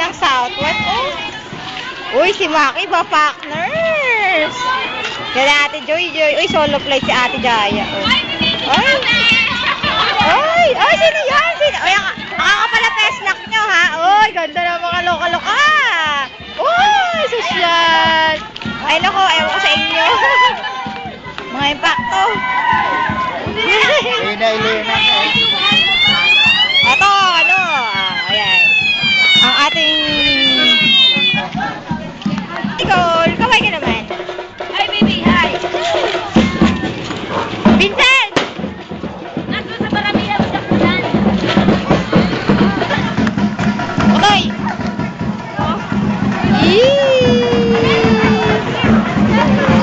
ng Southwest. Oh. Uy, si Maki ba, partners? Kaya Ate Joy. Uy, solo flight si Ate Jaya. Oh. Ay, sino yan? Ay, ang pala peslak nyo, ha? Uy, ganda na mga loka-loka. Uy, sosyal. Ay, naku, ewan ko sa inyo. Mga impacto.